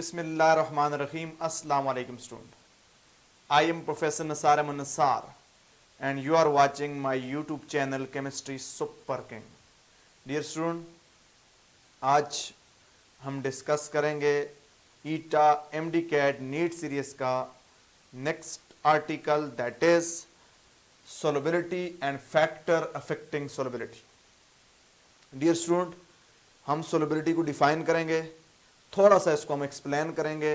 Bismillahirrahmanirrahim. Assalamu alaikum student. I am Professor Nasar Ahmed Nassar and you are watching my YouTube channel Chemistry Super King. Dear student, आज हम discuss करेंगे ETEA MD-CAT NEET series का next article that is solubility and factor affecting solubility. Dear student, हम solubility को define करेंगे, थोड़ा सा इसको हम एक्सप्लेन करेंगे,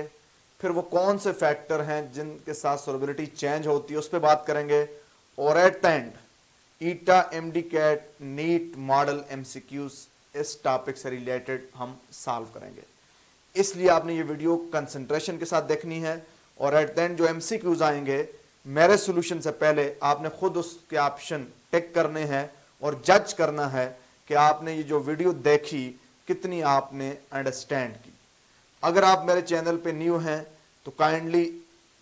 फिर वो कौन से फैक्टर हैं जिनके साथ solubility चेंज होती है उस पर बात करेंगे, और at the end ETEA MD-CAT NEET model MCQs इस टॉपिक से रिलेटेड हम सॉल्व करेंगे. इसलिए आपने ये वीडियो कंसंट्रेशन के साथ देखनी है और एट द एंड जो MCQs आएंगे मेरे सॉल्यूशन से पहले आपने खुद उसके ऑप्शन टिक करने हैं और जज करना है कि आपने ये जो वीडियो देखी कितनी आपने अंडरस्टैंड की. अगर आप मेरे चैनल पे न्यू हैं तो काइंडली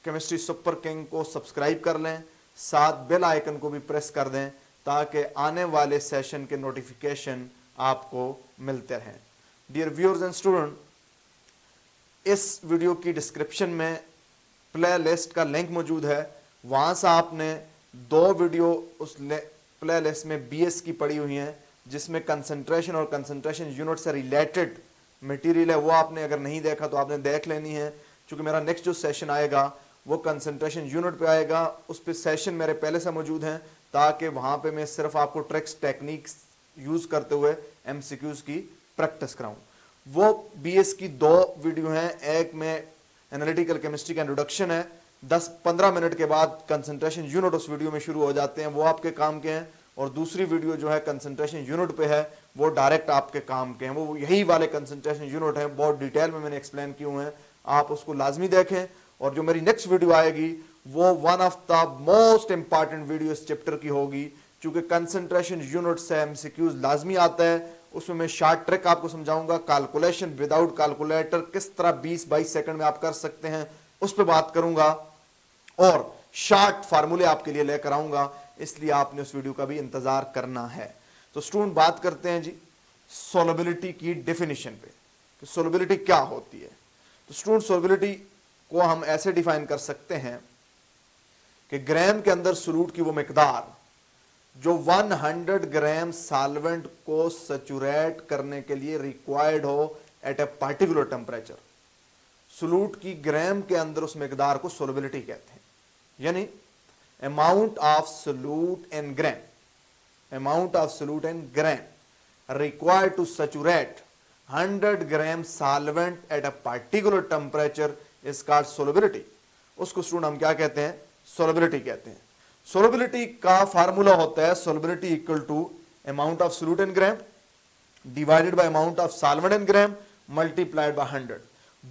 केमिस्ट्री सुपर किंग को सब्सक्राइब कर लें, साथ बेल आइकन को भी प्रेस कर दें ताकि आने वाले सेशन के नोटिफिकेशन आपको मिलते रहें. डियर व्यूअर्स एंड स्टूडेंट, इस वीडियो की डिस्क्रिप्शन में प्ले लिस्ट का लिंक मौजूद है, वहाँ से आपने 2 वीडियो उस प्ले लिस्ट में BS की पड़ी हुई हैं जिसमें कंसंट्रेशन और कंसंट्रेशन यूनिट से रिलेटेड मटेरियल है. वो आपने अगर नहीं देखा तो आपने देख लेनी है, क्योंकि मेरा नेक्स्ट जो सेशन आएगा वो कंसंट्रेशन यूनिट पे आएगा. उस पे सेशन मेरे पहले से मौजूद हैं ताकि वहाँ पे मैं सिर्फ आपको ट्रिक्स टेक्निक्स यूज़ करते हुए MCQs की प्रैक्टिस कराऊँ. वो BS की 2 वीडियो हैं, एक में एनालिटिकल केमिस्ट्री का इंट्रोडक्शन है, 10-15 मिनट के बाद कंसंट्रेशन यूनिट उस वीडियो में शुरू हो जाते हैं, वो आपके काम के हैं, और दूसरी वीडियो जो है कंसंट्रेशन यूनिट पे है वो डायरेक्ट आपके काम के हैं. वो यही वाले कंसंट्रेशन यूनिट हैं, बहुत डिटेल में मैंने एक्सप्लेन किए हुए हैं, आप उसको लाजमी देखें. और जो मेरी नेक्स्ट वीडियो आएगी वो one of the most important video इस चैप्टर की होगी, क्योंकि कंसंट्रेशन यूनिट से MCQs लाजमी आता है. उसमें मैं शॉर्ट ट्रिक आपको समझाऊंगा, कैलकुलेशन विदाउट कैलकुलेटर किस तरह 20-22 सेकंड में आप कर सकते हैं उस पर बात करूंगा, और शॉर्ट फार्मूले आपके लिए लेकर आऊंगा, इसलिए आपने उस वीडियो का भी इंतजार करना है. तो स्टूडेंट, बात करते हैं जी सोलबिलिटी की डेफिनेशन पे कि सोलबिलिटी क्या होती है. तो स्टूडेंट, सोलबिलिटी को हम ऐसे डिफाइन कर सकते हैं कि ग्राम के अंदर सोलूट की वो मिकदार जो 100 ग्राम सॉल्वेंट को सैचुरेट करने के लिए रिक्वायर्ड हो at a particular temperature. Solute की ग्राम के अंदर उस मिकदार को सोलबिलिटी कहते हैं, यानी amount of solute in gram, amount of solute in gram required to saturate 100 gram solvent at a particular temperature is called solubility. उसको स्टूडेंट हम क्या कहते हैं? सोलबिलिटी कहते हैं. सोलबिलिटी का फार्मूला होता है solubility equal to amount of solute in gram divided by amount of solvent in gram multiplied by 100.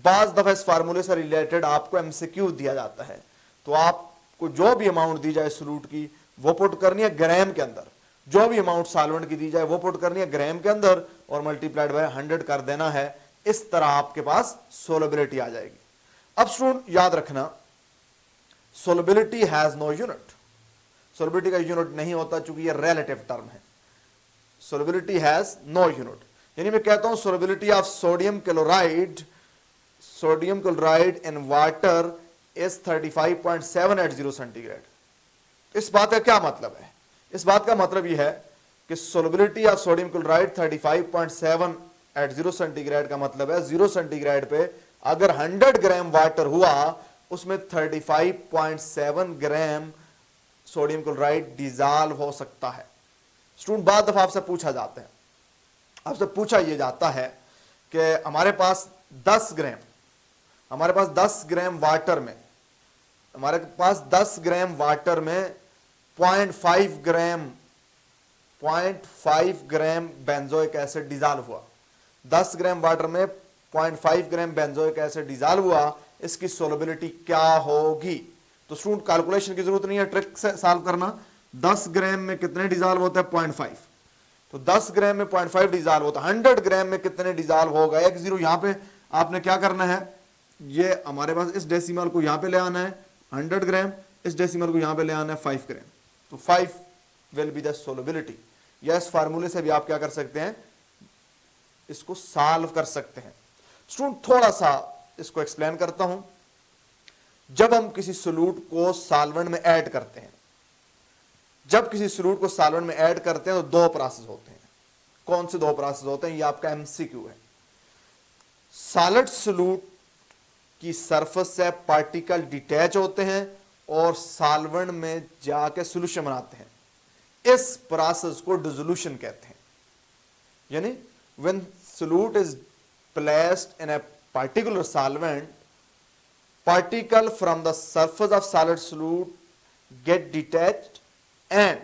बाज दफा इस फार्मूले से रिलेटेड आपको MCQ दिया जाता है, तो आपको जो भी अमाउंट दी जाए सोलूट की वो पुट करनी है ग्राम के अंदर, जो भी अमाउंट सॉल्वेंट की दी जाए वो पुट करनी है ग्राम के अंदर और मल्टीप्लाइड बाय 100 कर देना है. इस तरह आपके पास सोलबिलिटी आ जाएगी. अब स्टूडेंट याद रखना, solubility has no unit. Solubility का यूनिट नहीं होता चूंकि ये रिलेटिव टर्म है. सोलबिलिटी हैज नो यूनिट, यानी मैं कहता हूं solubility of sodium chloride in water is 35.7 at 0 centigrade. इस बात का क्या मतलब है? इस बात का मतलब यह है कि solubility of sodium chloride 35.7 at 0 centigrade का मतलब है 0 सेंटीग्रेड पे अगर 100 ग्राम वाटर हुआ उसमें 35.7 ग्राम सोडियम क्लोराइड डिजॉल्व हो सकता है. स्टूडेंट, बाद दफा आपसे पूछा जाता है, आपसे पूछा यह जाता है कि हमारे पास 10 ग्राम वाटर में, हमारे पास 10 ग्राम वाटर में 0.5 ग्राम बेंजोइक एसिड डिजॉल्व हुआ. 10 ग्राम वाटर में 0.5 ग्राम बेंजोइक एसिड डिजॉल्व हुआ, इसकी सोलबिलिटी क्या होगी? तो स्टूडेंट, कैलकुलेशन की जरूरत नहीं है, ट्रिक से सॉल्व करना. 10 ग्राम में कितने डिजॉल्व होते हैं? 0.5. तो 10 ग्राम में 0.5 डिजॉल्व होता है. 100 ग्राम में कितने डिजॉल्व होगा? 1 0. यहां पे आपने क्या करना है, ये हमारे पास इस डेसिमल को यहां पे ले आना है 100 ग्राम, इस डेसिमल को यहां पे ले आना है 5 ग्राम. तो 5 विल बी द सोलबिलिटी. या इस फार्मूले से भी आप क्या कर सकते हैं, इसको सॉल्व कर सकते हैं. स्टूडेंट, थोड़ा सा इसको एक्सप्लेन करता हूं। जब हम किसी सोल्यूट को सॉल्वेंट में ऐड करते हैं, जब किसी सोल्यूट को सॉल्वेंट में ऐड करते हैं तो दो प्रोसेस होते हैं। कौन से दो प्रोसेस होते हैं, ये आपका एमसीक्यू है। सॉलिड सोल्यूट की सरफेस से पार्टिकल डिटैच होते हैं और सॉल्वेंट में जाके सॉल्यूशन बनाते हैं। इस प्रोसेस को डिसोल्यूशन कहते हैं। यानी when solute is placed in A particular solvent, particle from the surface of solid solute get detached and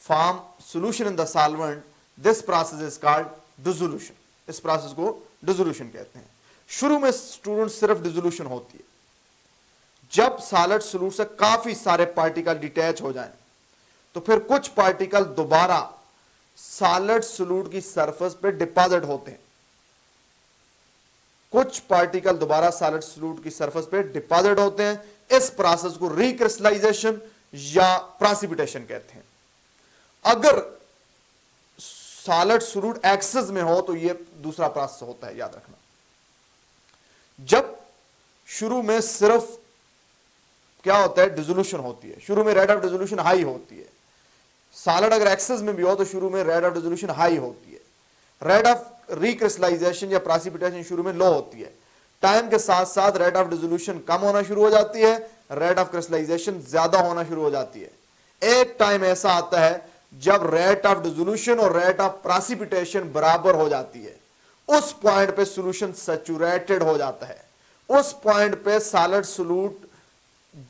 form solution in the solvent. This process is called dissolution. इस process को dissolution कहते हैं। शुरू में student सिर्फ dissolution होती है। जब सॉलिड सोल्यूट से काफी सारे पार्टिकल डिटैच हो जाएं, तो फिर कुछ पार्टिकल दोबारा सॉलिड सोल्यूट की सरफेस पे डिपॉजिट होते हैं। कुछ पार्टिकल दोबारा सॉलिड सोल्यूट की सरफेस पे डिपॉजिट होते हैं। इस प्रोसेस को रिक्रिस्टलाइजेशन या प्रेसिपिटेशन कहते हैं। अगर सॉलिड सोल्यूट एक्सेस में हो तो यह दूसरा प्रोसेस होता है, याद रखना। जब शुरू में सिर्फ क्या होता है, डिसोल्यूशन होती है। शुरू में रेट ऑफ डिसोल्यूशन हाई होती है। सॉलिड अगर एक्सेस में भी हो तो शुरू में रेट ऑफ डिसोल्यूशन हाई होती है। रेट ऑफ रिक्रिस्टलाइजेशन या प्रेसिपिटेशन शुरू में लो होती है। टाइम के साथ साथ रेट ऑफ डिसोल्यूशन कम होना शुरू हो जाती है, रेट ऑफ क्रिस्टलाइजेशन ज्यादा होना शुरू हो जाती है। एक टाइम ऐसा आता है जब रेट ऑफ डिसोल्यूशन और रेट ऑफ प्रेसिपिटेशन बराबर हो जाती है। उस पॉइंट पे सॉल्यूशन सैचुरेटेड हो जाता है। उस पॉइंट पे सॉलिड सोल्यूट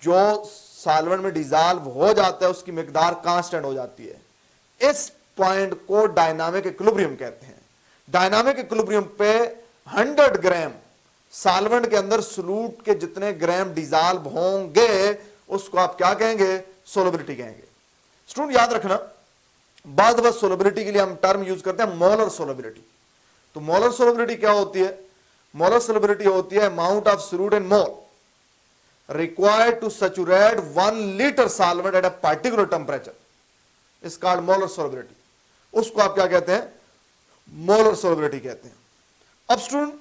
जो सॉल्वेंट में डिसॉल्व हो जाता है उसकी मिकदार कांस्टेंट हो जाती है। इस पॉइंट को डायनामिक इक्विलिब्रियम कहते हैं। डायनामिक इक्विलिब्रियम पे 100 ग्राम सॉल्वेंट के अंदर सोल्यूट के जितने ग्राम डिसॉल्व होंगे उसको आप क्या कहेंगे, सोलबिलिटी कहेंगे। स्टूडेंट याद रखना, बाद वक्त सोलबिलिटी के लिए हम टर्म यूज करते हैं मोलर सोलबिलिटी। तो मोलर सोलबिलिटी क्या होती है? मोलर सोलबिलिटी होती है amount of solute in mole required to saturate 1 liter solvent at a particular temperature is called molar solubility. उसको आप क्या कहते हैं, मोलर सोलबिलिटी कहते हैं। अब स्टूडेंट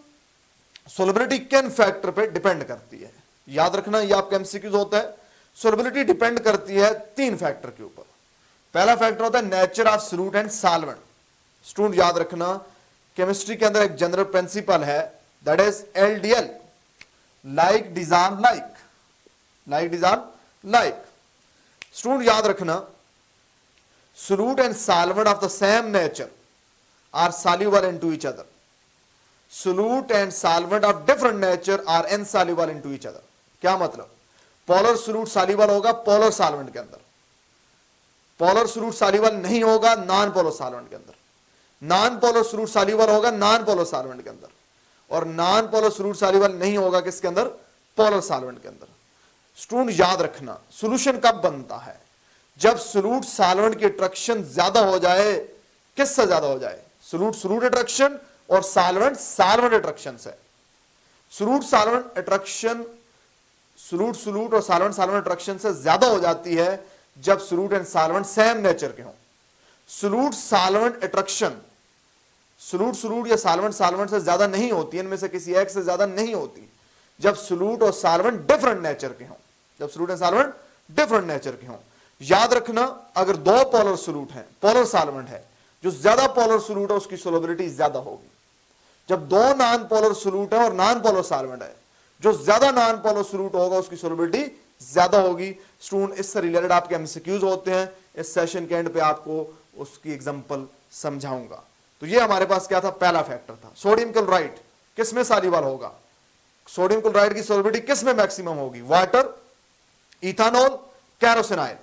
सोलबिलिटी किन फैक्टर पे डिपेंड करती है, याद रखना, ये आपका एमसीक्यूज होता है। सोलबिलिटी डिपेंड करती है 3 फैक्टर के ऊपर। पहला फैक्टर होता है nature of solute and solvent. Student याद रखना, केमिस्ट्री के अंदर एक जनरल प्रिंसिपल है, that is LDL, like dissolve like, like dissolve like. Student याद रखना, solute and solvent of the same nature are soluble into each other. Solute and solvent of different nature are insoluble into each other. क्या मतलब? Polar solute soluble होगा polar solvent के अंदर, polar solute soluble नहीं होगा non polar solvent के अंदर, non polar solute soluble होगा नॉन पोलर सॉल्वेंट के अंदर, और नॉन पोलर सोल्यूट सॉल्युबल नहीं होगा किसके अंदर, पोलर सॉल्वेंट के अंदर। स्टूडेंट याद रखना, सॉल्यूशन कब बनता है? जब सोल्यूट सॉल्वेंट की अट्रैक्शन ज्यादा हो जाए। किससे ज्यादा हो जाए? सोल्यूट सोल्यूट अट्रैक्शन और सॉल्वेंट सॉल्वेंट अट्रैक्शन से। Solute solvent attraction, solute solute और सॉल्वेंट सॉल्वेंट अट्रैक्शन से ज्यादा हो जाती है जब solute and solvent same nature के हों। Solute solvent attraction solute solute या सॉल्वेंट सॉल्वेंट से ज्यादा नहीं होती, इनमें से किसी एक से ज्यादा नहीं होती जब सोल्यूट और सॉल्वेंट डिफरेंट नेचर के हों, जब solute and solvent different nature के हों। याद रखना, अगर 2 पोलर सोल्यूट हैं, पोलर सॉल्वेंट है, जो ज्यादा पोलर सोल्यूट है उसकी सोलबिलिटी ज्यादा होगी। जब 2 नॉन पोलर सोल्यूट है और नॉन पोलर सॉल्वेंट है, जो ज्यादा नॉन पोलर सोल्यूट होगा उसकी सोलबिलिटी ज्यादा होगी। स्टूडेंट इससे रिलेटेड आपके एमसीक्यूज होते हैं, इस सेशन के एंड पे आपको उसकी एग्जांपल समझाऊंगा। तो ये हमारे पास क्या था, पहला फैक्टर था। सोडियम क्लोराइड किस में सॉल्युबल होगा? सोडियम क्लोराइड की सोलबिलिटी किस में मैक्सिमम होगी? Water, ethanol, kerosene oil.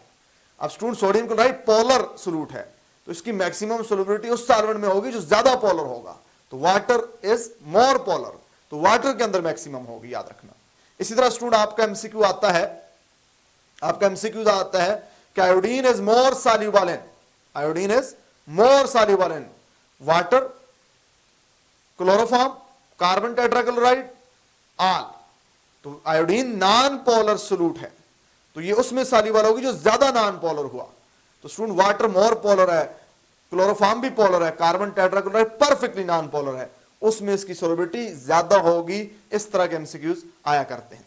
अब student sodium chloride polar solute है तो इसकी मैक्सिमम सोलबिलिटी उस सॉल्वेंट में होगी जो ज्यादा पोलर होगा। तो वाटर इज मोर पोलर, तो वाटर के अंदर मैक्सिमम होगी, याद रखना। इसी तरह स्टूडेंट आपका एमसीक्यू आता है, आपका एमसीक्यू आता है कि iodine is more soluble in, iodine is more soluble in water, chloroform, carbon tetrachloride, all. तो आयोडीन नॉन पोलर सोल्यूट है तो ये उसमें सॉल्युबल होगी जो ज्यादा नॉन पोलर हुआ। तो स्टूडेंट वाटर मोर पोलर है, क्लोरोफॉर्म भी पोलर है, carbon tetrachloride perfectly non polar है, उसमें इसकी सोलिबिलिटी ज्यादा होगी। इस तरह के एमसीक्यूज आया करते हैं।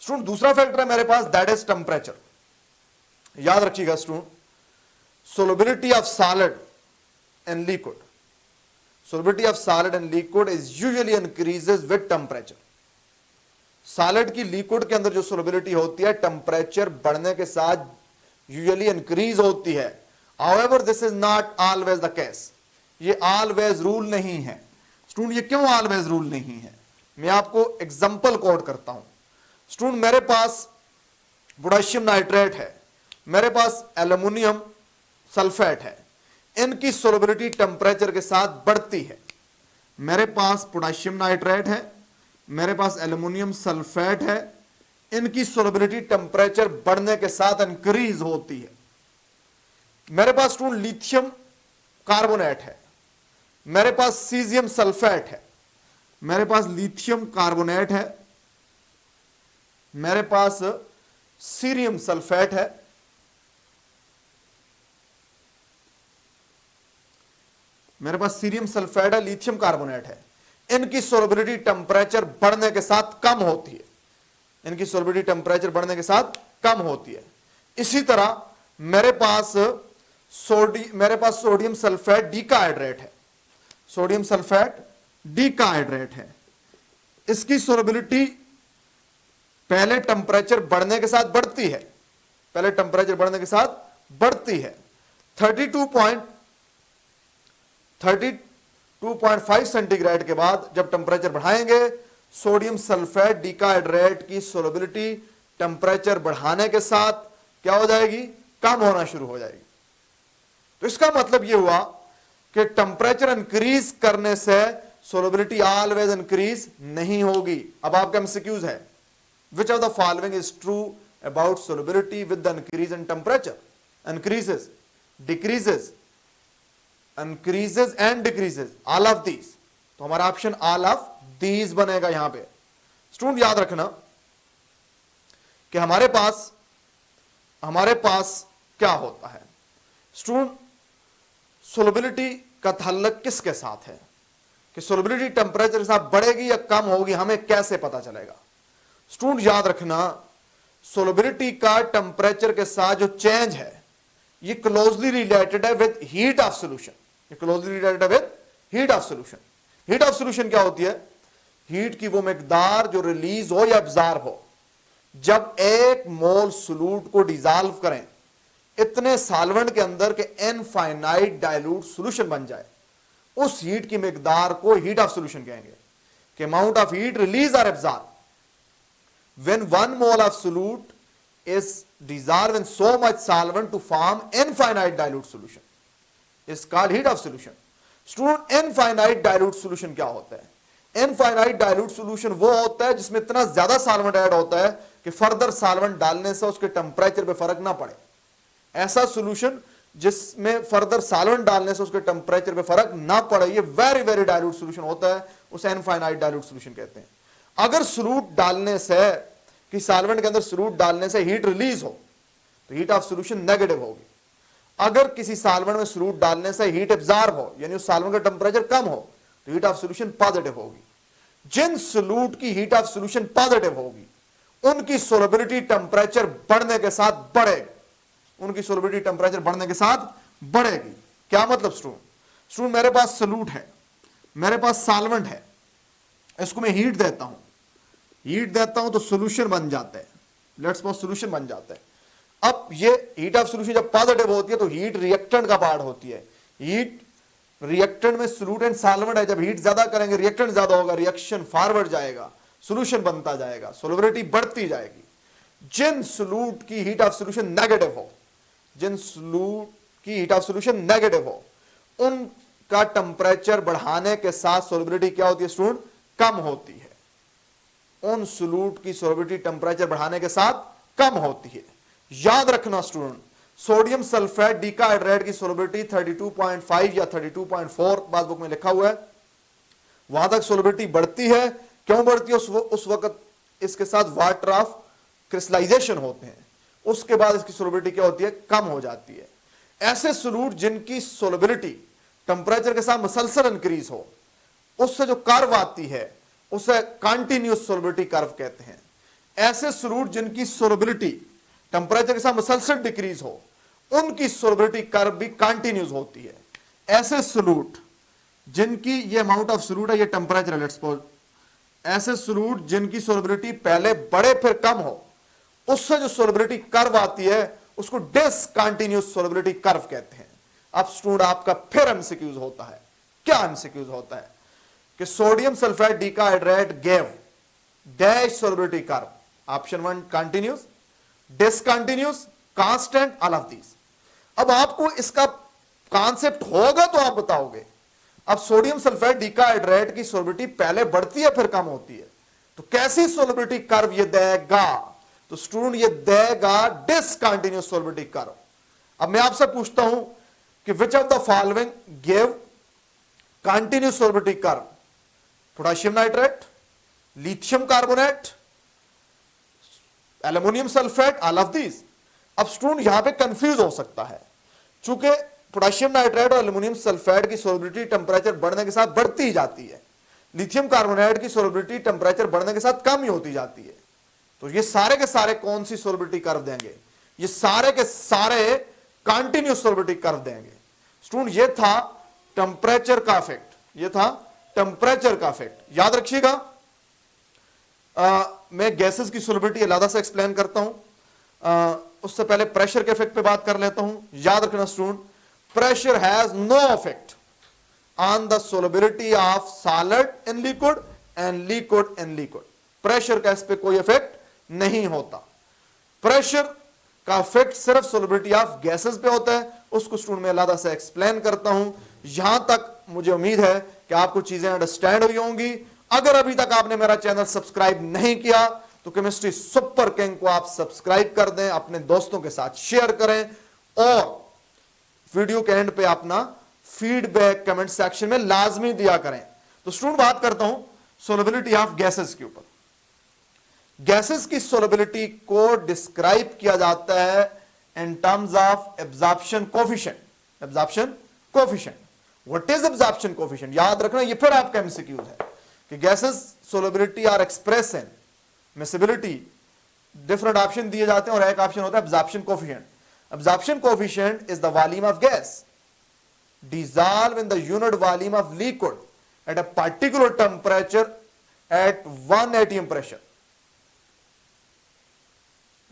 स्टूडेंट दूसरा फैक्टर है मेरे पास, दैट इज टेम्परेचर। याद रखिएगा student, solubility of solid and liquid, solubility of solid and liquid is usually increases with temperature. Solid की लिक्विड के अंदर जो सोलिबिलिटी होती है टेम्परेचर बढ़ने के साथ यूजुअली इंक्रीज होती है। However this is not always the case, ये ऑलवेज रूल नहीं है। स्टूडेंट ये क्यों ऑलवेज रूल नहीं है, मैं आपको एग्जांपल कोट करता हूं। स्टूडेंट मेरे पास पोटेशियम नाइट्रेट है, मेरे पास एल्युमिनियम सल्फेट है, इनकी सोलिबिलिटी टेम्परेचर के साथ बढ़ती है। मेरे पास पोटेशियम नाइट्रेट है, मेरे पास एल्युमिनियम सल्फेट है, इनकी सोलिबिलिटी टेम्परेचर बढ़ने के साथ इंक्रीज होती है। मेरे पास स्टूडेंट लिथियम कार्बोनेट है, मेरे पास सीजियम सल्फेट है, मेरे पास लिथियम कार्बोनेट है, मेरे पास सीरियम सल्फेट है, मेरे पास सीरियम सल्फेट है, लिथियम कार्बोनेट है। इनकी सोलिबिलिटी टेम्परेचर बढ़ने के साथ कम होती है, इनकी सोलिबिलिटी टेम्परेचर बढ़ने के साथ कम होती है। इसी तरह मेरे पास सोडियम सल्फेट डीकाहाइड्रेट है, सोडियम सल्फेट डीकाहाइड्रेट है, इसकी सोलिबिलिटी पहले टेम्परेचर बढ़ने के साथ बढ़ती है, पहले टेम्परेचर बढ़ने के साथ बढ़ती है। 32.5 सेंटीग्रेड के बाद जब टेम्परेचर बढ़ाएंगे, सोडियम सल्फेट डीकाहाइड्रेट की सोलिबिलिटी टेम्परेचर बढ़ाने के साथ क्या हो जाएगी, कम होना शुरू हो जाएगी। तो इसका मतलब यह हुआ कि टेम्परेचर इंक्रीज करने से सोलिबिलिटी ऑलवेज इंक्रीज नहीं होगी। अब आपका एमसीक्यूज है, विच of the following is true about solubility with the increase in temperature? Increases, decreases, increases and decreases, all of these. तो हमारा ऑप्शन ऑल ऑफ दीज बनेगा यहां पे। स्टूडेंट याद रखना कि हमारे पास क्या होता है स्टूडेंट, सोलिबिलिटी का ताल्लुक किसके साथ है, कि सोलिबिलिटी टेम्परेचर के साथ बढ़ेगी या कम होगी, हमें कैसे पता चलेगा? स्टूडेंट याद रखना, सोलिबिलिटी का टेम्परेचर के साथ जो चेंज है ये क्लोजली रिलेटेड है विद हीट ऑफ सोल्यूशन, ये क्लोजली रिलेटेड है with heat of solution. Heat of solution क्या होती है? हीट की वो मिकदार जो रिलीज हो या एब्जॉर्ब हो। जब 1 मोल सोल्यूट को डिसॉल्व करें इतने सॉल्वेंट के अंदर के इनफाइनाइट डाइल्यूट सोल्यूशन बन जाए, उस हीट की मिकदार को हीट ऑफ सोल्यूशन कहेंगे। कि अमाउंट ऑफ हीट रिलीज और absorb when 1 mole of solute is dissolved in so much solvent to form infinite dilute solution is called heat of solution. Student, infinite dilute solution क्या होता है? Infinite dilute solution वो होता है जिसमें इतना ज्यादा सॉल्वेंट ऐड होता है कि फर्दर सॉल्वेंट डालने से उसके टेम्परेचर पे फर्क ना पड़े। ऐसा सोल्यूशन जिसमें फर्दर सॉल्वेंट डालने से उसके टेम्परेचर पे फर्क ना पड़े, ये वेरी वेरी डाइल्यूट सोल्यूशन होता है, उसे इनफाइनाइट डाइल्यूट सोल्यूशन कहते हैं। अगर सोल्यूट डालने से, कि सॉल्वेंट के अंदर सोल्यूट डालने से हीट रिलीज हो तो हीट ऑफ सोल्यूशन नेगेटिव होगी। अगर किसी सॉल्वेंट में सोल्यूट डालने से हीट एब्जॉर्ब हो, यानी उस सॉल्वेंट का टेम्परेचर कम हो, तो हीट ऑफ सोल्यूशन पॉजिटिव होगी। जिन सोल्यूट की हीट ऑफ सोल्यूशन पॉजिटिव होगी उनकी सोलिबिलिटी टेम्परेचर बढ़ने के साथ बढ़ेगी, उनकी सोलिबिलिटी टेम्परेचर बढ़ने के साथ बढ़ेगी। क्या मतलब स्टूडेंट, मेरे पास सोल्यूट है, मेरे पास सॉल्वेंट है, इसको मैं हीट देता हूं, तो सॉल्यूशन बन जाता है, लेट्स सपोज सॉल्यूशन बन जाता है। अब ये हीट ऑफ सॉल्यूशन जब पॉजिटिव होती है तो हीट रिएक्टेंट का पार्ट होती है। हीट रिएक्टेंट में सोल्यूट एंड सॉल्वेंट है, जब हीट ज्यादा करेंगे रिएक्टेंट ज्यादा होगा, रिएक्शन फॉरवर्ड जाएगा, सॉल्यूशन बनता जाएगा, सोलिबिलिटी बढ़ती जाएगी। जिन सोल्यूट की हीट ऑफ सॉल्यूशन नेगेटिव हो, जिन सोल्यूट की हीट ऑफ सॉल्यूशन नेगेटिव हो, उनका टेम्परेचर बढ़ाने के साथ सोलिबिलिटी क्या होती है स्टूडेंट? कम होती है। उन सोल्यूट की सोलिबिलिटी टेम्परेचर बढ़ाने के साथ कम होती है। याद रखना स्टूडेंट, सोडियम सल्फेट डीकाहाइड्रेट की सोलिबिलिटी 32.5 या 32.4 बात बुक में लिखा हुआ है, वहां तक सोलिबिलिटी बढ़ती है। क्यों बढ़ती है? उस वक्त इसके साथ वाटर ऑफ क्रिस्टलाइजेशन होते हैं, उसके बाद इसकी सोलिबिलिटी क्या होती है? कम हो जाती है। ऐसे सोल्यूट जिनकी सोलिबिलिटी टेम्परेचर के साथ मुसलसल इंक्रीज हो, उससे जो कर्व आती है उसे कंटिन्यूस सोलबिलिटी कर्व कहते हैं। ऐसे सोल्यूट जिनकी सोलबिलिटी टेंपरेचर के साथ मुसलसल डिक्रीज हो, उनकी सोलबिलिटी कर्व भी कंटिन्यूस होती है। ऐसे सोल्यूट जिनकी ये अमाउंट ऑफ सोल्यूट है, ये टेंपरेचर लेट्स सपोज, ऐसे सोल्यूट जिनकी सोलबिलिटी पहले बड़े फिर कम हो, उससे जो सोलबिलिटी कर्व आती है उसको डिसकंटिन्यूस सोलबिलिटी कर्व कहते हैं। अब स्टूडेंट आपका फिर एमसीक्यूज होता है। क्या एमसीक्यूज होता है कि sodium sulphide dehydrate gave dash solubility curve, option 1 continuous, discontinuous, constant, all of these. अब आपको इसका कॉन्सेप्ट होगा तो आप बताओगे। अब सोडियम सल्फाइड डिहाइड्रेट की सोलबिलिटी पहले बढ़ती है फिर कम होती है, तो कैसी सोलबिलिटी कर्व ये देगा? तो स्टूडेंट ये देगा डिसकंटिन्यूस सोलबिलिटी कर्व। अब मैं आपसे पूछता हूं कि विच of the following give continuous solubility curve? Potassium nitrate, lithium carbonate, aluminium sulphate, all of these. अब स्टूडेंट यहां पे कंफ्यूज हो सकता है, चूंकि पोटेशियम नाइट्रेट और एल्यूमिनियम सल्फेट की सोलबिलिटी टेंपरेचर बढ़ने के साथ बढ़ती ही जाती है, लिथियम कार्बोनेट की सोलबिलिटी टेंपरेचर बढ़ने के साथ कम ही होती जाती है, तो ये सारे के सारे कौन सी सोलबिलिटी कर्व देंगे? ये सारे के सारे कंटिन्यूस सोलबिलिटी कर्व देंगे। स्टूडेंट ये था टेंपरेचर का इफेक्ट, ये था टेंपरेचर का इफेक्ट, याद रखिएगा। मैं गैसेस की सोलबिलिटी अलग से एक्सप्लेन करता हूं, उससे पहले प्रेशर के इफेक्ट पे बात कर लेता हूं। याद रखना student, pressure has no effect on the solubility of solid in liquid and liquid in liquid. Pressure का इस पे कोई इफेक्ट नहीं होता। प्रेशर का इफेक्ट सिर्फ सोलबिलिटी ऑफ गैसेस पे होता है, उसको स्टूडेंट में अलग से एक्सप्लेन करता हूं। यहां तक मुझे उम्मीद है कि आपको चीजें अंडरस्टैंड हुई होंगी। अगर अभी तक आपने मेरा चैनल सब्सक्राइब नहीं किया तो केमिस्ट्री सुपर किंग को आप सब्सक्राइब कर दें, अपने दोस्तों के साथ शेयर करें और वीडियो के एंड पे अपना फीडबैक कमेंट सेक्शन में लाजमी दिया करें। तो स्टूडेंट बात करता हूं सोलबिलिटी ऑफ गैसेस के ऊपर। गैसेस की सोलबिलिटी को डिस्क्राइब किया जाता है in terms of absorption coefficient. Absorption coefficient, what is absorption coefficient? याद रखना, ये फिर आपका एमसीक्यूज है कि gases solubility are express in miscibility. Different option दिए जाते हैं और एक ऑप्शन होता है absorption coefficient. Absorption coefficient is the volume of gas dissolve in the unit volume of liquid at a particular temperature at 1 atm pressure.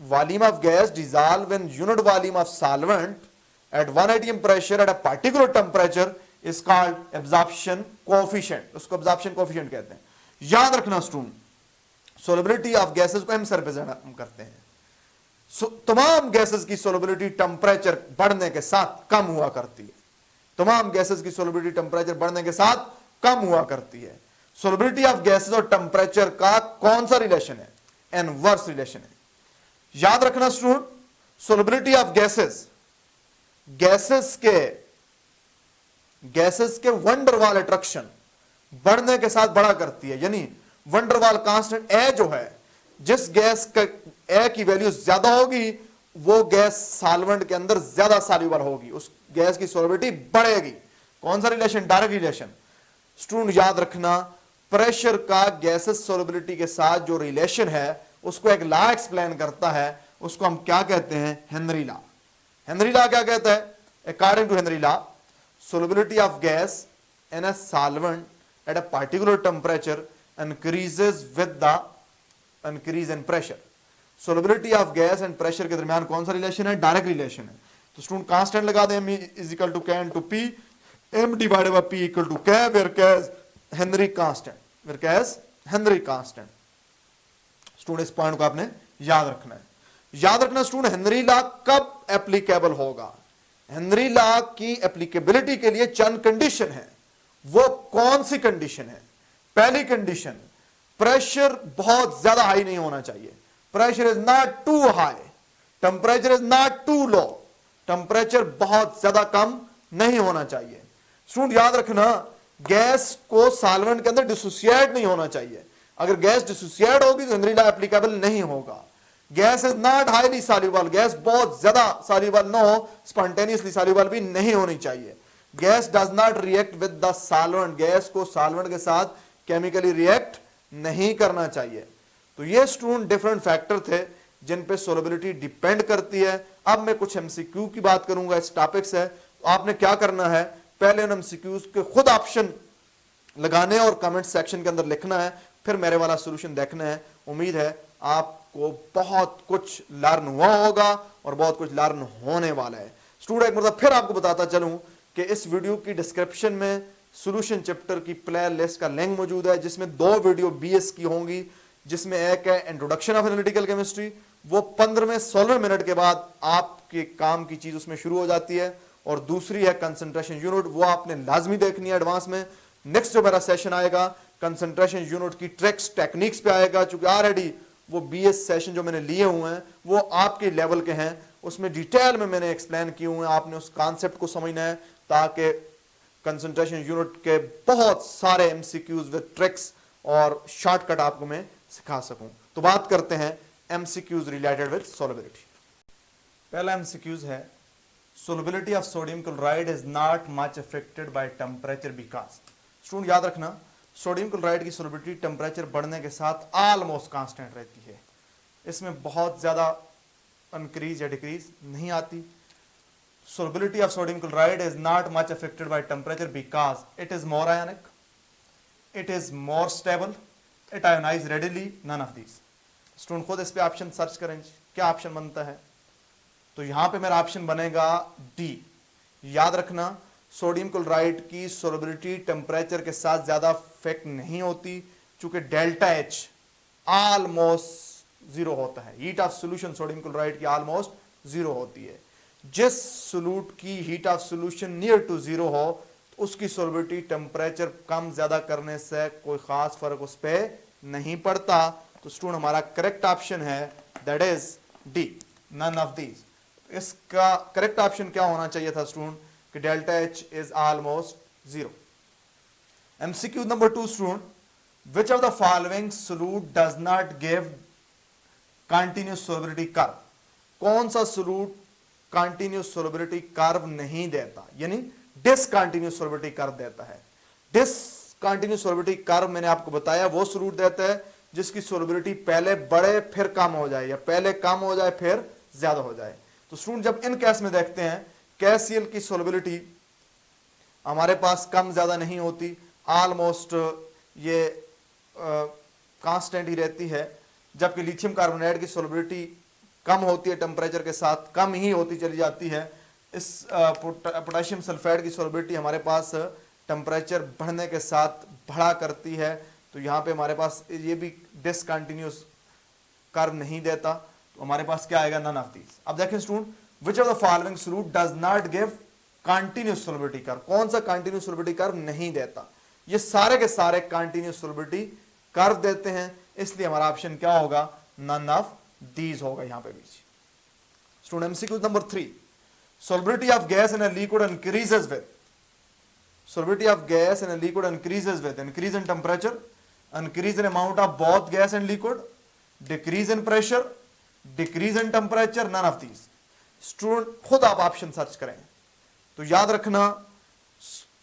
Volume of gas dissolve in unit volume of solvent at 1 atm pressure at a particular temperature is called absorption coefficient. उसको absorption coefficient कहते हैं। याद रखना student, solubility of gases को हम से represent करते हैं। तमाम गैसेस की solubility टेम्परेचर बढ़ने के साथ कम हुआ करती है। तमाम गैसेस की सोलबिलिटी टेंपरेचर बढ़ने के साथ कम हुआ करती है। सोलबिलिटी ऑफ गैसेस और टेंपरेचर का कौन सा रिलेशन है? इनवर्स रिलेशन है। याद रखना student, solubility of gases gases के वंडरवाल अट्रैक्शन बढ़ने के साथ बढ़ा करती है। यानी वंडरवाल कांस्टेंट ए जो है, जिस गैस का ए की वैल्यू ज्यादा होगी वो गैस सॉल्वेंट के अंदर ज्यादा सॉल्युबल होगी, उस गैस की सोलबिलिटी बढ़ेगी। कौन सा रिलेशन? Direct relation. स्टूडेंट याद रखना, प्रेशर का गैसेस सोलबिलिटी के साथ जो रिलेशन है उसको एक लॉ एक्सप्लेन करता है, उसको हम क्या कहते हैं? Henry law. हेनरी लॉ क्या कहता है? According to Henry law, solubility of gas in a solvent at a particular temperature increases with the increase in pressure. Solubility of gas and pressure के दरमियान कौन सा रिलेशन है? डायरेक्ट रिलेशन है। तो स्टूडेंट कांस्टेंट लगा दें, m is equal to k into p, m divided by p equal to k, where k is Henry constant, where k is Henry constant. Student इस पॉइंट को आपने याद रखना है। याद रखना स्टूडेंट, हेनरी लॉ कब एप्लीकेबल होगा? हेनरी लॉ की एप्लीकेबिलिटी के लिए चंद कंडीशन है। वो कौन सी कंडीशन है? पहली कंडीशन, प्रेशर बहुत ज्यादा हाई नहीं होना चाहिए। Pressure is not too high, temperature is not too low, temperature बहुत ज्यादा कम नहीं होना चाहिए। स्टूडेंट याद रखना, गैस को सॉल्वेंट के अंदर डिसोसिएट नहीं होना चाहिए। अगर गैस डिसोसिएट होगी तो हेनरी लॉ एप्लीकेबल नहीं होगा। Gas is not highly soluble, gas बहुत ज्यादा सॉल्युबल ना हो, स्पॉन्टेनियसली सॉल्युबल भी नहीं होनी चाहिए। Gas does not react with the solvent, gas को सॉल्वेंट के साथ केमिकली रिएक्ट नहीं करना चाहिए। तो ये स्टूडेंट डिफरेंट फैक्टर थे जिन पे सोलबिलिटी डिपेंड करती है। अब मैं कुछ एमसीक्यू की बात करूंगा, इस टॉपिक से। तो आपने क्या करना है, पहले उन एमसीक्यूज के खुद ऑप्शन लगाने और कमेंट सेक्शन के अंदर लिखना है, फिर मेरे वाला सॉल्यूशन देखना है। उम्मीद है आपको बहुत कुछ लर्न हुआ होगा और बहुत कुछ लर्न होने वाला है। स्टूडेंट एक मतलब फिर आपको बताता चलूं कि इस वीडियो की डिस्क्रिप्शन में सॉल्यूशन चैप्टर की प्ले लिस्ट का लिंक मौजूद है, जिसमें 2 वीडियो बीएस की होंगी, जिसमें एक है इंट्रोडक्शन ऑफ एनालिटिकल केमिस्ट्री, वो 15 मिनट के बाद आपके काम की चीज उसमें शुरू हो जाती है, और दूसरी है कंसंट्रेशन यूनिट, वो आपने लाजमी देखनी है एडवांस में। नेक्स्ट जो मेरा सेशन आएगा कंसंट्रेशन यूनिट की ट्रिक्स टेक्निक्स पे आएगा, चूंकि ऑलरेडी वो बीएस सेशन जो मैंने लिए हुए हैं वो आपके लेवल के हैं, उसमें डिटेल में मैंने एक्सप्लेन किए हुए हैं। आपने उस कॉन्सेप्ट को समझना है ताकि कंसंट्रेशन यूनिट के बहुत सारे एमसीक्यूज विद ट्रिक्स और शॉर्टकट आपको मैं सिखा सकूं। तो बात करते हैं एमसीक्यूज रिलेटेड विद सोलबिलिटी। पहला एमसीक्यूज है, solubility of sodium chloride is not much affected by temperature because. Student याद रखना, सोडियम क्लोराइड की सोलबिलिटी टेम्परेचर बढ़ने के साथ ऑलमोस्ट कांस्टेंट रहती है, इसमें बहुत ज्यादा इंक्रीज या डिक्रीज नहीं आती। Solubility of sodium chloride is not much affected by temperature because it is more ionic, it is more stable, it ionizes readily, none of these. Student खुद इस पे ऑप्शन सर्च करें, क्या ऑप्शन बनता है, तो यहां पे मेरा ऑप्शन बनेगा डी। याद रखना, सोडियम क्लोराइड की सोलबिलिटी टेम्परेचर के साथ ज्यादा अफेक्ट नहीं होती, चूंकि डेल्टा एच ऑलमोस्ट जीरो होता है। Heat of solution sodium chloride की ऑलमोस्ट जीरो होती है। जिस सोल्यूट की heat of solution near to zero हो तो उसकी सोलबिलिटी टेम्परेचर कम ज्यादा करने से कोई खास फर्क उस पर नहीं पड़ता। तो स्टूडेंट हमारा करेक्ट ऑप्शन है that is D, none of these. इसका करेक्ट ऑप्शन क्या होना चाहिए था स्टूडेंट, कि delta H is almost zero. MCQ number 2 student, which of the following solute does not give continuous solubility curve. कौन सा सोल्यूट कंटिन्यूअस सोलबिलिटी कर्व नहीं देता, यानी डिसकंटिन्यूअस सोलबिलिटी कर्व देता है। डिसकंटिन्यूअस सोलबिलिटी कर्व मैंने आपको बताया वो सोल्यूट देता है जिसकी सोलबिलिटी पहले बढ़े फिर कम हो जाए, या पहले कम हो जाए फिर ज्यादा हो जाए। तो स्टूडेंट जब इन केस में देखते हैं, कैसीएल की सोलबिलिटी हमारे पास कम ज्यादा नहीं होती, ऑलमोस्ट ये कांस्टेंट ही रहती है, जबकि लिथियम कार्बोनेट की सोलबिलिटी कम होती है, टेम्परेचर के साथ कम ही होती चली जाती है। इस पोटेशियम सल्फाइड की सोलबिलिटी हमारे पास टेम्परेचर बढ़ने के साथ बढ़ा करती है, तो यहाँ पे हमारे पास ये भी डिसकंटिन्यूअस कर्व नहीं देता। तो हमारे पास क्या आएगा, नन ऑफ दीज। अब देखें student, which of the following solute does not give continuous solubility curve. कौन सा कंटिन्यूअस सोलबिलिटी कर्व नहीं देता, ये सारे के सारे कंटिन्यूअस सोलबिलिटी कर्व देते हैं, इसलिए हमारा ऑप्शन क्या होगा, नन ऑफ दीज होगा यहां पे बीच। Student MCQ number 3, solubility of gas in a liquid increases with, solubility of gas in a liquid increases with increase in temperature, increase in amount of both gas and liquid, decrease in pressure, decrease in temperature, none of these. Student खुद आप option search करें, तो याद रखना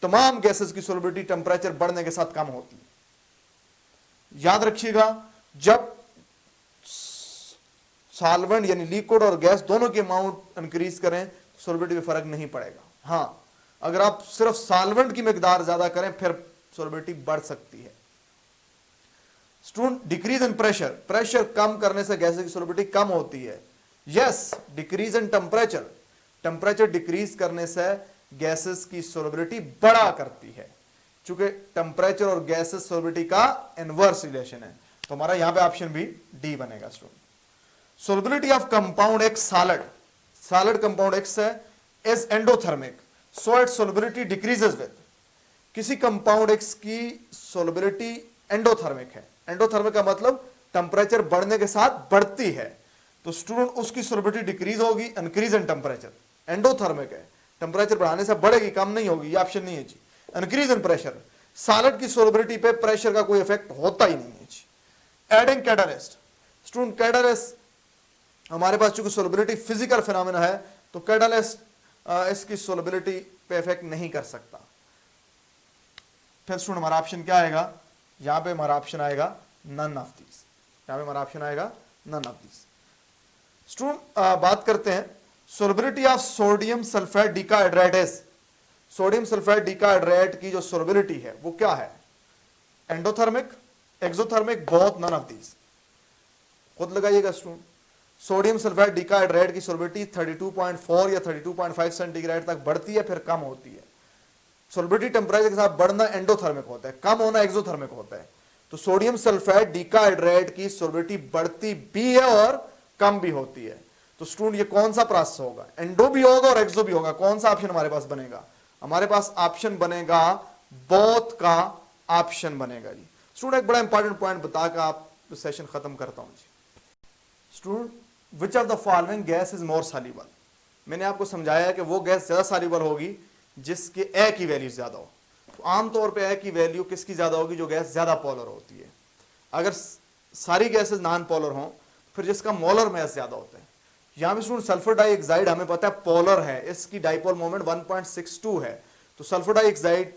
तमाम gases की solubility temperature बढ़ने के साथ कम होती है। याद रखिएगा, जब सॉल्वेंट यानी लिक्विड और गैस दोनों की अमाउंट इंक्रीज करें, सोलबिलिटी में फर्क नहीं पड़ेगा। हाँ, अगर आप सिर्फ सॉल्वेंट की मिकदार ज्यादा करें फिर सोलबिलिटी बढ़ सकती है। Student decrease in pressure, pressure कम करने से गैसेस की सोलबिलिटी कम होती है। Yes, decrease in temperature, temperature decrease करने से गैसेस की सोलबिलिटी बढ़ा करती है, चूंकि टेम्परेचर और गैसेस सोलबिलिटी का इनवर्स रिलेशन है। तो हमारा यहां पे ऑप्शन भी डी बनेगा student. Solubility of compound X solid, solid compound X है is endothermic, so its solubility decreases with। किसी कंपाउंड X की solubility endothermic है, endothermic का मतलब टेम्परेचर बढ़ने के साथ बढ़ती है, तो स्टूडेंट उसकी solubility डिक्रीज होगी, इंक्रीज इन टेम्परेचर। एंडोथर्मिक है, टेम्परेचर बढ़ाने से बढ़ेगी, कम नहीं होगी, ये ऑप्शन नहीं है जी। इंक्रीज इन प्रेशर, सॉलिड की solubility पे प्रेशर का कोई इफेक्ट होता ही नहीं है जी। एडिंग कैटालिस्ट, स्टूडेंट कैटालिस्ट हमारे पास चूंकि सोलबिलिटी फिजिकल फिनोमेना है, तो कैटालिस्ट इसकी सोलबिलिटी पे इफेक्ट नहीं कर सकता। फिर स्टूडेंट हमारा ऑप्शन क्या आएगा, यहां पे हमारा ऑप्शन आएगा नन ऑफ दीज, यहां पे हमारा ऑप्शन आएगा नन ऑफ दीज। स्टूडेंट बात करते हैं solubility of sodium sulphate decahydrate. Sodium sulphate decahydrate की जो सोलबिलिटी है वो क्या है, endothermic, exothermic, both, none of these. खुद लगाइएगा स्टूडेंट। सोडियम सल्फेट डिकाहाइड्रेट की सोलबिलिटी 32.4 या 32.5 सेंटीग्रेड तक बढ़ती है, फिर कम होती है। सोलबिलिटी टेम्परेचर के साथ बढ़ना एंडोथर्मिक होता है, कम होना एक्सोथर्मिक होता है। तो सोडियम सल्फेट डिकाहाइड्रेट की सोलबिलिटी बढ़ती भी है और कम भी होती है। तो स्टूडेंट ये कौन सा प्रोसेस होगा, एंडो भी होगा और एक्सो भी होगा, कौन सा ऑप्शन हमारे पास बनेगा, हमारे पास ऑप्शन बनेगा बोथ का ऑप्शन बनेगा जी। स्टूडेंट एक बड़ा इंपॉर्टेंट पॉइंट बताकर आप सेशन खत्म करता हूं जी। Student which of the following gas is more soluble. मैंने आपको समझाया कि वो गैस ज्यादा सॉल्युबल होगी जिसके ए की वैल्यू ज्यादा हो। तो आमतौर पे ए की वैल्यू किसकी ज्यादा होगी, जो गैस ज्यादा पोलर होती है। अगर सारी गैसेस नॉन पोलर हों फिर जिसका मोलर मास ज्यादा होता है। यहां पे स्टूडेंट सल्फर डाइऑक्साइड हमें पता है पोलर है, इसकी डाइपोल मोमेंट 1.62 है। तो सल्फर डाइऑक्साइड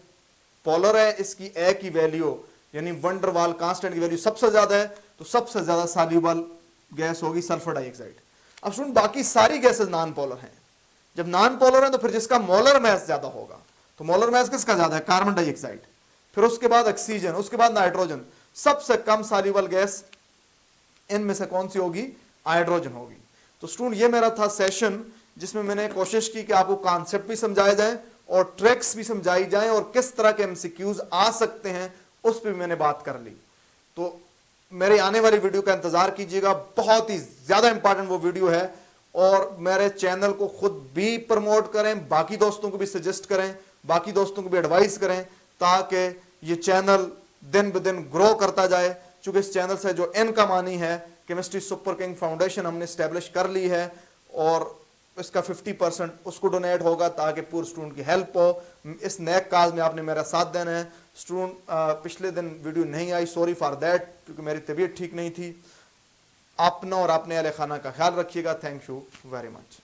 पोलर है, इसकी ए की वैल्यू यानी वंडर वाल कांस्टेंट की वैल्यू सबसे ज्यादा है, तो सबसे ज्यादा सॉल्युबल गैस होगी सल्फर डाइऑक्साइड। अब स्टूडेंट बाकी सारी गैसेस नॉन पोलर हैं, जब नॉन पोलर है तो फिर जिसका मोलर मास ज्यादा होगा, तो मोलर मास किसका ज्यादा है, कार्बन डाइऑक्साइड, फिर उसके बाद ऑक्सीजन, उसके बाद नाइट्रोजन। सबसे कम सॉल्युबल गैस इनमें से कौन सी होगी, हाइड्रोजन होगी। तो स्टूडेंट ये मेरा था सेशन जिसमें मैंने कोशिश की कि आपको कॉन्सेप्ट भी समझाए जाए और ट्रिक्स भी समझाई जाए और किस तरह के एमसीक्यूज आ सकते हैं उस पर भी मैंने बात कर ली। तो मेरे आने वाली वीडियो का इंतजार कीजिएगा, बहुत ही ज्यादा इंपॉर्टेंट वो वीडियो है। और मेरे चैनल को खुद भी प्रमोट करें, बाकी दोस्तों को भी सजेस्ट करें, बाकी दोस्तों को भी एडवाइस करें ताकि ये चैनल दिन ब दिन ग्रो करता जाए। चूंकि इस चैनल से जो इनकम आनी है, केमिस्ट्री सुपर किंग फाउंडेशन हमने स्टैब्लिश कर ली है और इसका 50% उसको डोनेट होगा ताकि पूरे स्टूडेंट की हेल्प हो। इस नेक काज में आपने मेरा साथ देना है। स्टूडेंट पिछले दिन वीडियो नहीं आई, सॉरी फॉर दैट, क्योंकि मेरी तबीयत ठीक नहीं थी। अपना और अपने अहले खाना का ख्याल रखिएगा। Thank you very much.